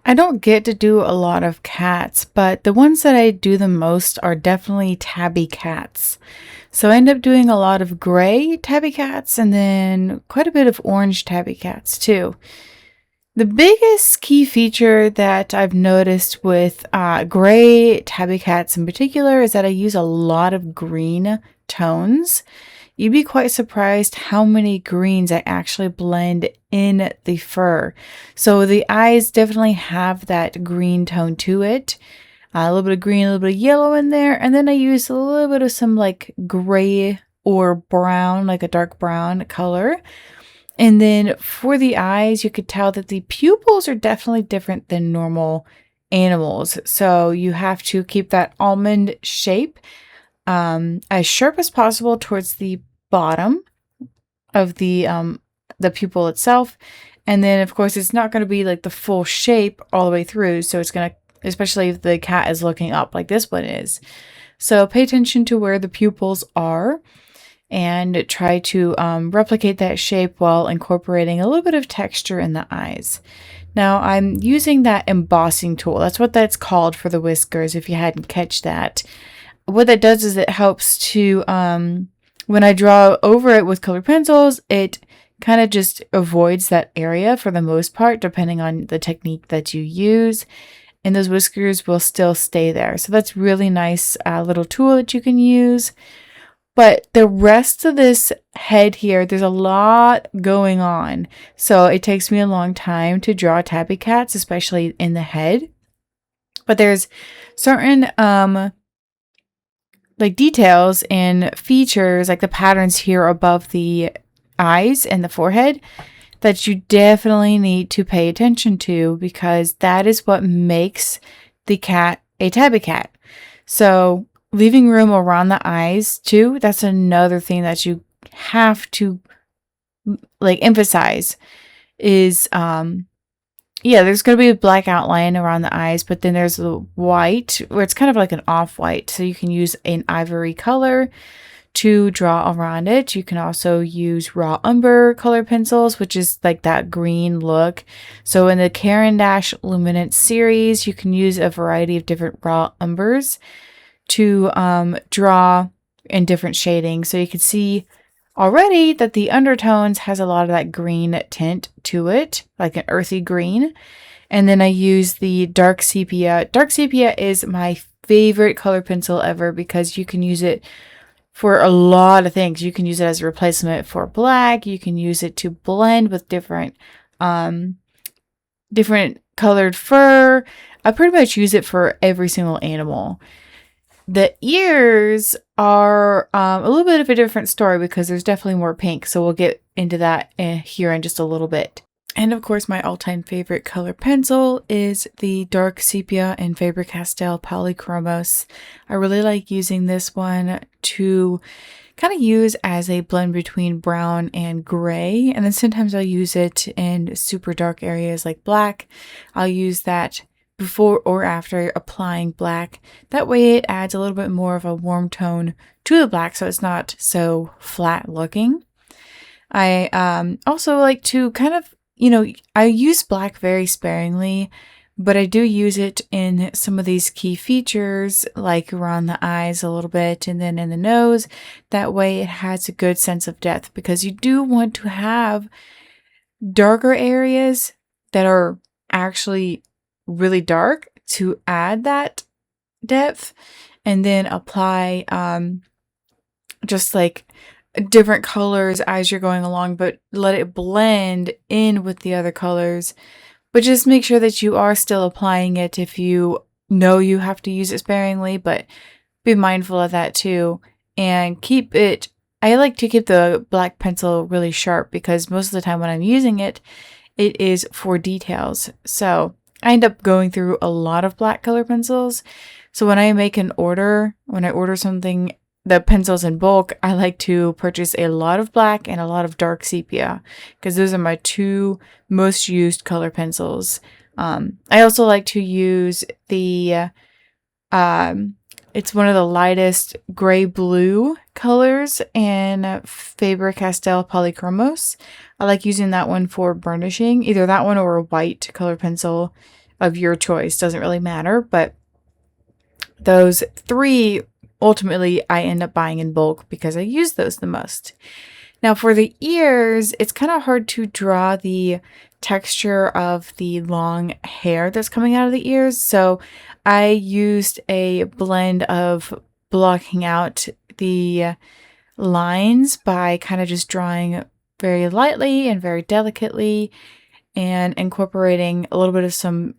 I don't get to do a lot of cats, but the ones that I do the most are definitely tabby cats. So I end up doing a lot of gray tabby cats and then quite a bit of orange tabby cats too. The biggest key feature that I've noticed with gray tabby cats in particular is that I use a lot of green tones. You'd be quite surprised how many greens I actually blend in the fur. So the eyes definitely have that green tone to it. A little bit of green, a little bit of yellow in there. And then I use a little bit of some like gray or brown, like a dark brown color. And then for the eyes, you could tell that the pupils are definitely different than normal animals. So you have to keep that almond shape as sharp as possible towards the bottom of the pupil itself. And then of course it's not going to be like the full shape all the way through. So it's going to, especially if the cat is looking up like this one is. So pay attention to where the pupils are and try to replicate that shape while incorporating a little bit of texture in the eyes. Now I'm using that embossing tool. That's what that's called for the whiskers, if you hadn't catch that. What that does is it helps to, when I draw over it with colored pencils, it kind of just avoids that area for the most part, depending on the technique that you use. And those whiskers will still stay there. So that's really nice little tool that you can use. But the rest of this head here, there's a lot going on. So it takes me a long time to draw tabby cats, especially in the head. But there's certain like details and features, like the patterns here above the eyes and the forehead, that you definitely need to pay attention to, because that is what makes the cat a tabby cat. So leaving room around the eyes too, that's another thing that you have to like emphasize is there's going to be a black outline around the eyes, but then there's a white where it's kind of like an off-white. So you can use an ivory color to draw around it. You can also use raw umber color pencils, which is like that green look. So in the Caran d'Ache Luminance series, you can use a variety of different raw umbers to draw in different shadings. So you can see already that the undertones has a lot of that green tint to it, like an earthy green. And then I use the dark sepia. Dark sepia is my favorite color pencil ever because you can use it for a lot of things. You can use it as a replacement for black. You can use it to blend with different colored fur. I pretty much use it for every single animal. The ears are a little bit of a different story because there's definitely more pink. So we'll get into that here in just a little bit. And of course, my all-time favorite color pencil is the dark sepia in Faber-Castell Polychromos. I really like using this one to kind of use as a blend between brown and gray. And then sometimes I'll use it in super dark areas like black. I'll use that before or after applying black. That way it adds a little bit more of a warm tone to the black so it's not so flat looking. I also like to kind of, I use black very sparingly, but I do use it in some of these key features, like around the eyes a little bit and then in the nose. That way it has a good sense of depth, because you do want to have darker areas that are actually really dark to add that depth, and then apply just like different colors as you're going along, but let it blend in with the other colors. But just make sure that you are still applying it if you know you have to use it sparingly, but be mindful of that too. And keep it, I like to keep the black pencil really sharp, because most of the time when I'm using it, it is for details. So I end up going through a lot of black color pencils. So when I make an order, when I order something, the pencils in bulk, I like to purchase a lot of black and a lot of dark sepia, because those are my two most used color pencils. I also like to use the, it's one of the lightest gray-blue colors in Faber-Castell Polychromos. I like using that one for burnishing, either that one or a white color pencil. of your choice. Doesn't really matter, but those 3 ultimately I end up buying in bulk because I use those the most. Now for the ears, it's kind of hard to draw the texture of the long hair that's coming out of the ears. So I used a blend of blocking out the lines by kind of just drawing very lightly and very delicately and incorporating a little bit of some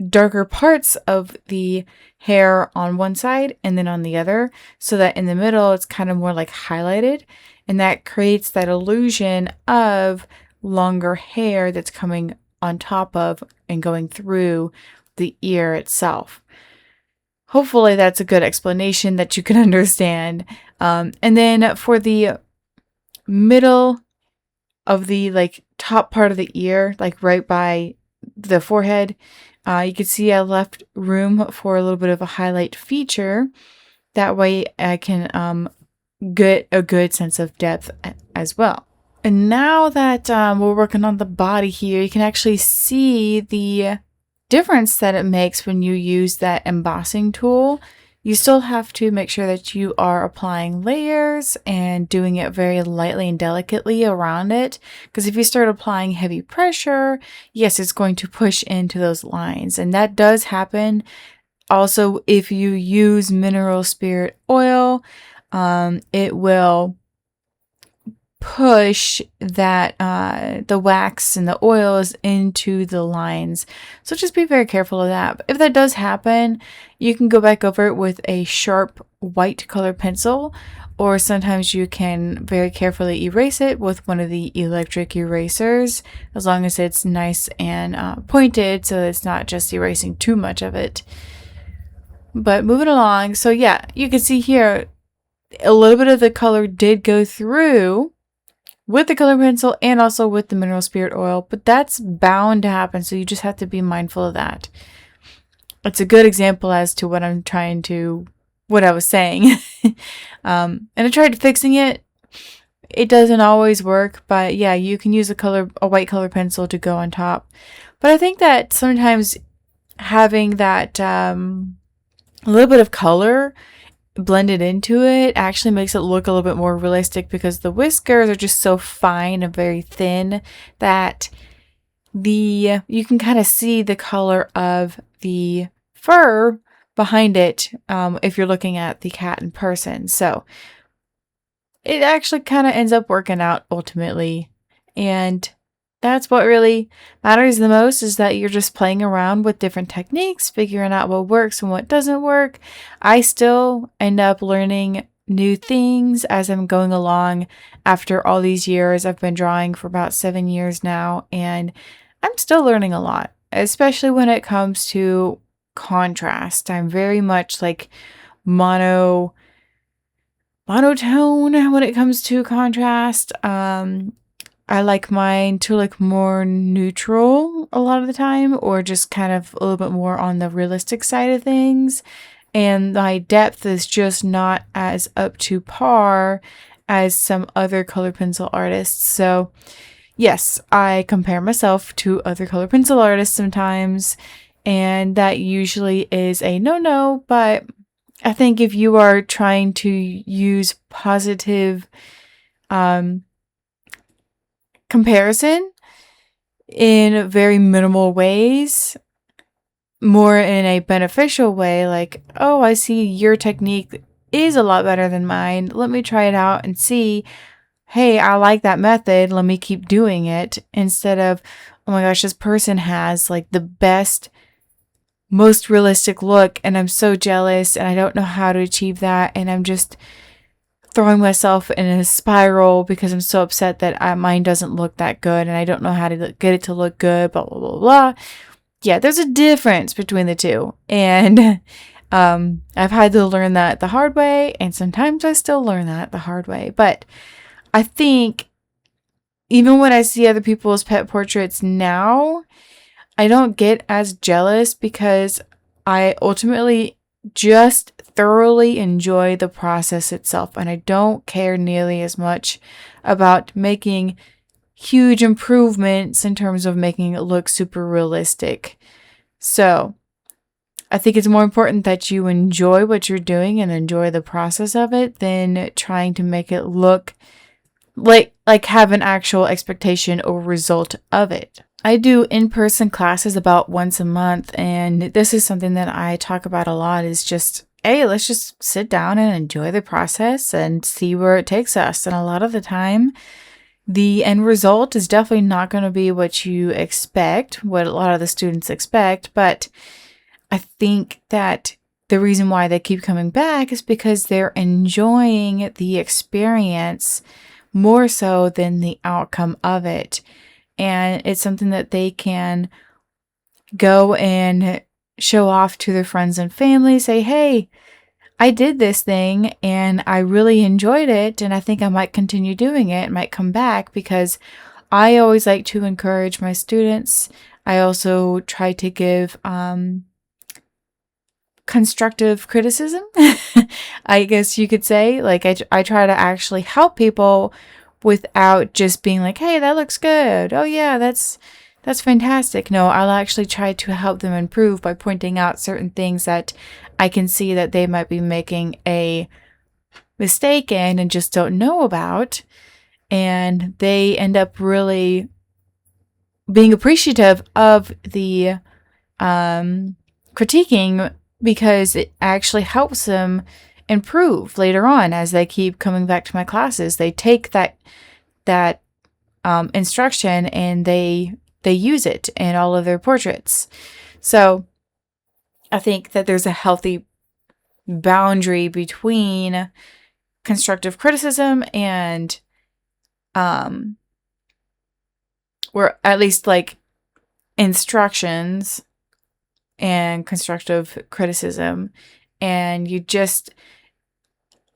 darker parts of the hair on one side and then on the other, so that in the middle it's kind of more like highlighted, and that creates that illusion of longer hair that's coming on top of and going through the ear itself. Hopefully that's a good explanation that you can understand. And then for the middle of the like top part of the ear, like right by the forehead, you can see I left room for a little bit of a highlight feature. That way I can get a good sense of depth as well. And now that we're working on the body here, you can actually see the difference that it makes when you use that embossing tool. You still have to make sure that you are applying layers and doing it very lightly and delicately around it. Because if you start applying heavy pressure, yes, it's going to push into those lines. And that does happen. Also, if you use mineral spirit oil, it will push that the wax and the oils into the lines. So just be very careful of that. But if that does happen, you can go back over it with a sharp white color pencil, or sometimes you can very carefully erase it with one of the electric erasers, as long as it's nice and pointed, so it's not just erasing too much of it. But moving along, so yeah, you can see here a little bit of the color did go through with the color pencil and also with the mineral spirit oil, but that's bound to happen, so you just have to be mindful of that. It's a good example as to what I was saying. And I tried fixing it. It doesn't always work, but yeah, you can use a white color pencil to go on top. But I think that sometimes having that a little bit of color blended into it actually makes it look a little bit more realistic, because the whiskers are just so fine and very thin that you can kind of see the color of the fur behind it if you're looking at the cat in person. So it actually kind of ends up working out ultimately, and that's what really matters the most, is that you're just playing around with different techniques, figuring out what works and what doesn't work. I still end up learning new things as I'm going along after all these years. I've been drawing for about 7 years now, and I'm still learning a lot, especially when it comes to contrast. I'm very much like monotone when it comes to contrast. I like mine to look more neutral a lot of the time, or just kind of a little bit more on the realistic side of things. And my depth is just not as up to par as some other color pencil artists. So yes, I compare myself to other color pencil artists sometimes, and that usually is a no-no. But I think if you are trying to use positive comparison in very minimal ways, more in a beneficial way, like, oh, I see your technique is a lot better than mine, let me try it out and see, hey, I like that method, let me keep doing it, instead of, oh my gosh, this person has like the best, most realistic look and I'm so jealous and I don't know how to achieve that, and I'm just throwing myself in a spiral because I'm so upset that mine doesn't look that good and I don't know how to get it to look good, blah, blah, blah, blah. Yeah, there's a difference between the two. And I've had to learn that the hard way, and sometimes I still learn that the hard way. But I think even when I see other people's pet portraits now, I don't get as jealous, because I ultimately just thoroughly enjoy the process itself, and I don't care nearly as much about making huge improvements in terms of making it look super realistic. So I think it's more important that you enjoy what you're doing and enjoy the process of it than trying to make it look like have an actual expectation or result of it. I do in-person classes about once a month, and this is something that I talk about a lot is just, hey, let's just sit down and enjoy the process and see where it takes us. And a lot of the time, the end result is definitely not going to be what you expect, what a lot of the students expect, but I think that the reason why they keep coming back is because they're enjoying the experience more so than the outcome of it. And it's something that they can go and show off to their friends and family, say, hey, I did this thing and I really enjoyed it. And I think I might continue doing it, might come back, because I always like to encourage my students. I also try to give constructive criticism, I guess you could say. Like I try to actually help people without just being like, hey, that looks good. Oh yeah, that's fantastic. No, I'll actually try to help them improve by pointing out certain things that I can see that they might be making a mistake in and just don't know about. And they end up really being appreciative of the critiquing, because it actually helps them improve later on as they keep coming back to my classes. They take that instruction and they use it in all of their portraits. So I think that there's a healthy boundary between constructive criticism and or at least like instructions and constructive criticism. And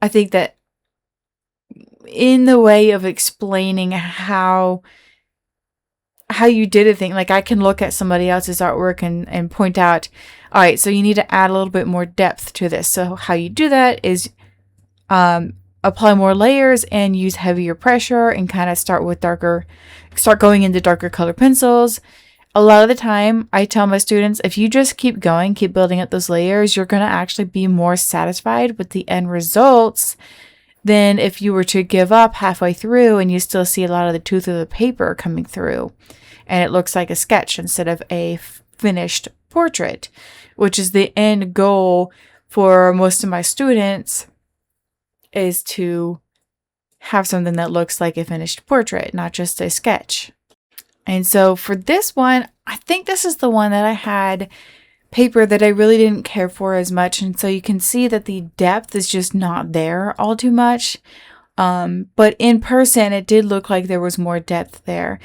I think that in the way of explaining how you did a thing, like I can look at somebody else's artwork and point out, all right, so you need to add a little bit more depth to this. So how you do that is apply more layers and use heavier pressure and kind of start going into darker color pencils. A lot of the time, I tell my students, if you just keep going, keep building up those layers, you're going to actually be more satisfied with the end results than if you were to give up halfway through and you still see a lot of the tooth of the paper coming through and it looks like a sketch instead of a finished portrait, which is the end goal for most of my students, is to have something that looks like a finished portrait, not just a sketch. And so for this one, I think this is the one that I had paper that I really didn't care for as much. And so you can see that the depth is just not there all too much. But in person, it did look like there was more depth there.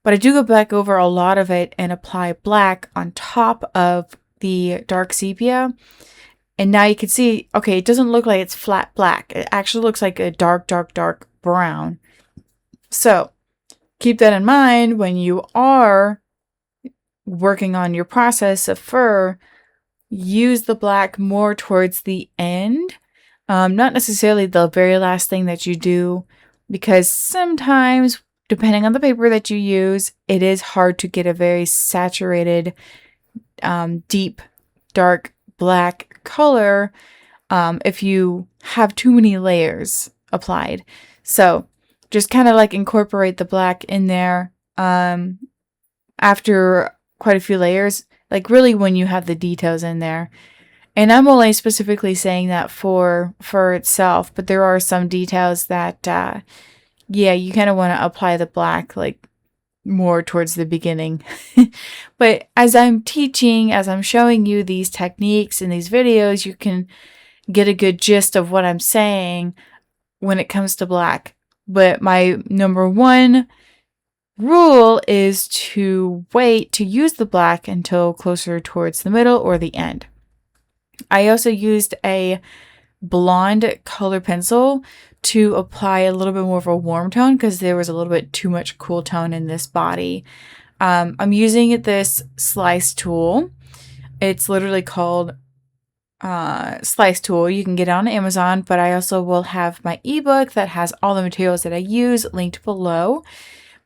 But I do go back over a lot of it and apply black on top of the dark sepia. And now you can see, okay, it doesn't look like it's flat black. It actually looks like a dark, dark, dark brown. So keep that in mind when you are working on your process of fur. Use the black more towards the end, not necessarily the very last thing that you do, because sometimes, depending on the paper that you use, it is hard to get a very saturated, deep, dark black color if you have too many layers applied. So just kind of like incorporate the black in there after quite a few layers, like really when you have the details in there. And I'm only specifically saying that for itself, but there are some details that, yeah, you kind of want to apply the black like more towards the beginning. But as I'm teaching, as I'm showing you these techniques in these videos, you can get a good gist of what I'm saying when it comes to black. But my number one rule is to wait to use the black until closer towards the middle or the end. I also used a blonde color pencil to apply a little bit more of a warm tone because there was a little bit too much cool tone in this body. I'm using this slice tool. It's literally called slice tool. You can get it on Amazon, but I also will have my ebook that has all the materials that I use linked below.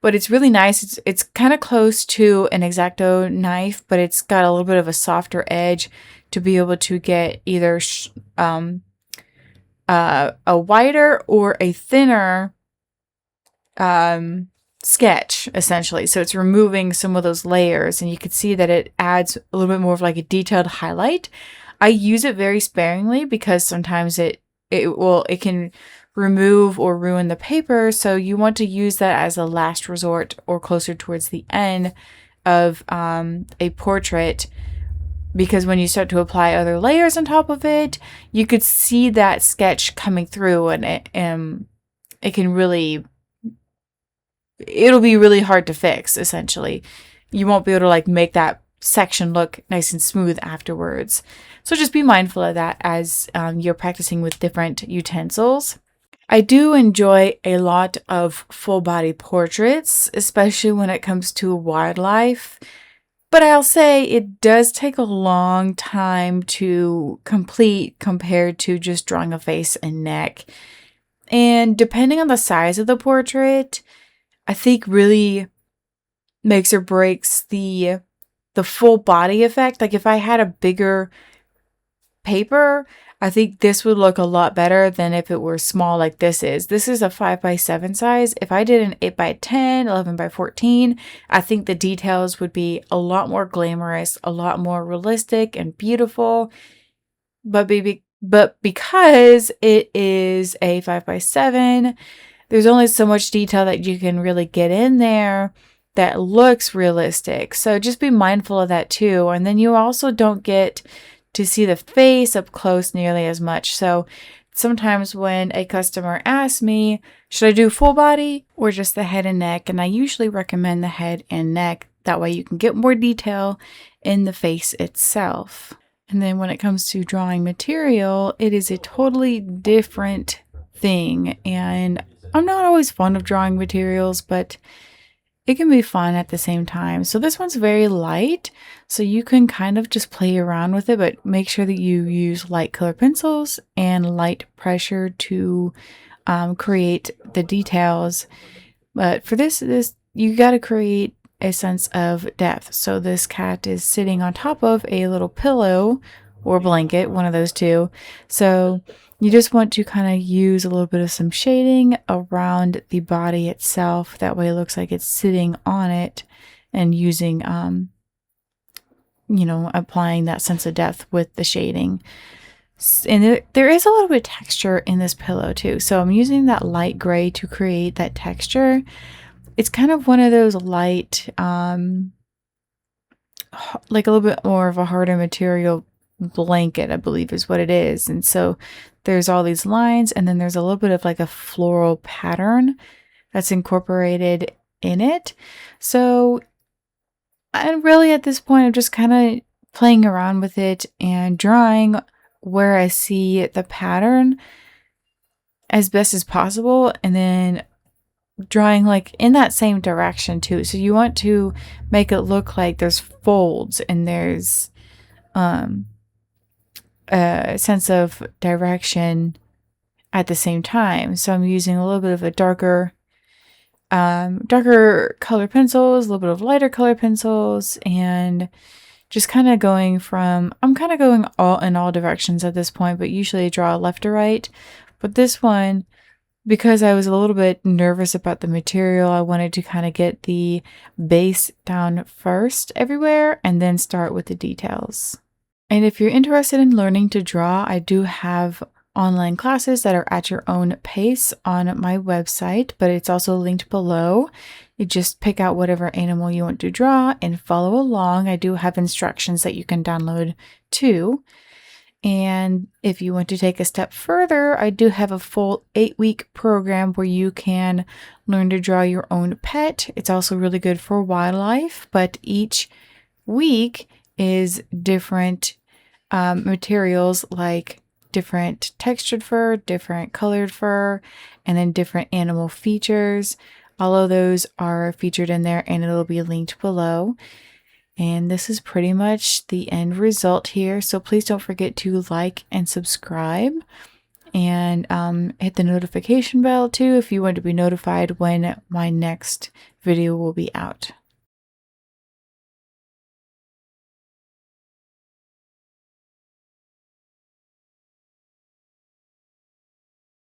but it's really nice. It's kind of close to an X-Acto knife, but it's got a little bit of a softer edge to be able to get either a wider or a thinner sketch, essentially. So it's removing some of those layers, and you can see that it adds a little bit more of like a detailed highlight. I use it very sparingly because sometimes it can remove or ruin the paper, so you want to use that as a last resort or closer towards the end of a portrait, because when you start to apply other layers on top of it, you could see that sketch coming through, and it'll be really hard to fix. Essentially, you won't be able to like make that section look nice and smooth afterwards. So just be mindful of that as you're practicing with different utensils. I do enjoy a lot of full body portraits, especially when it comes to wildlife. But I'll say it does take a long time to complete compared to just drawing a face and neck. And depending on the size of the portrait, I think really makes or breaks the full body effect. Like if I had a bigger paper, I think this would look a lot better than if it were small like this is. This is a 5x7 size. If I did an 8x10, 11x14, I think the details would be a lot more glamorous, a lot more realistic and beautiful. But because it is a 5x7, there's only so much detail that you can really get in there that looks realistic. So just be mindful of that too. And then you also don't get to see the face up close nearly as much. So sometimes when a customer asks me, should I do full body or just the head and neck? And I usually recommend the head and neck. That way you can get more detail in the face itself. And then when it comes to drawing material, it is a totally different thing. And I'm not always fond of drawing materials, but it can be fun at the same time. So this one's very light, so you can kind of just play around with it, but make sure that you use light color pencils and light pressure to create the details. But for this you got to create a sense of depth. So this cat is sitting on top of a little pillow or blanket, one of those two. So you just want to kind of use a little bit of some shading around the body itself. That way it looks like it's sitting on it, and using, applying that sense of depth with the shading. And there is a little bit of texture in this pillow too. So I'm using that light gray to create that texture. It's kind of one of those light, like a little bit more of a harder material blanket, I believe is what it is. And so there's all these lines, and then there's a little bit of like a floral pattern that's incorporated in it. So, and really at this point, I'm just kind of playing around with it and drawing where I see the pattern as best as possible, and then drawing like in that same direction too. So you want to make it look like there's folds and there's a sense of direction at the same time. So I'm using a little bit of a darker color pencils, a little bit of lighter color pencils, and just kind of going I'm kind of going all in all directions at this point, but usually I draw left to right. But this one, because I was a little bit nervous about the material, I wanted to kind of get the base down first everywhere and then start with the details. And if you're interested in learning to draw, I do have online classes that are at your own pace on my website, but it's also linked below. You just pick out whatever animal you want to draw and follow along. I do have instructions that you can download too. And if you want to take a step further, I do have a full 8-week program where you can learn to draw your own pet. It's also really good for wildlife, but each week is different materials, like different textured fur, different colored fur, and then different animal features. All of those are featured in there, and it'll be linked below. And this is pretty much the end result here. So please don't forget to like and subscribe, and hit the notification bell too if you want to be notified when my next video will be out.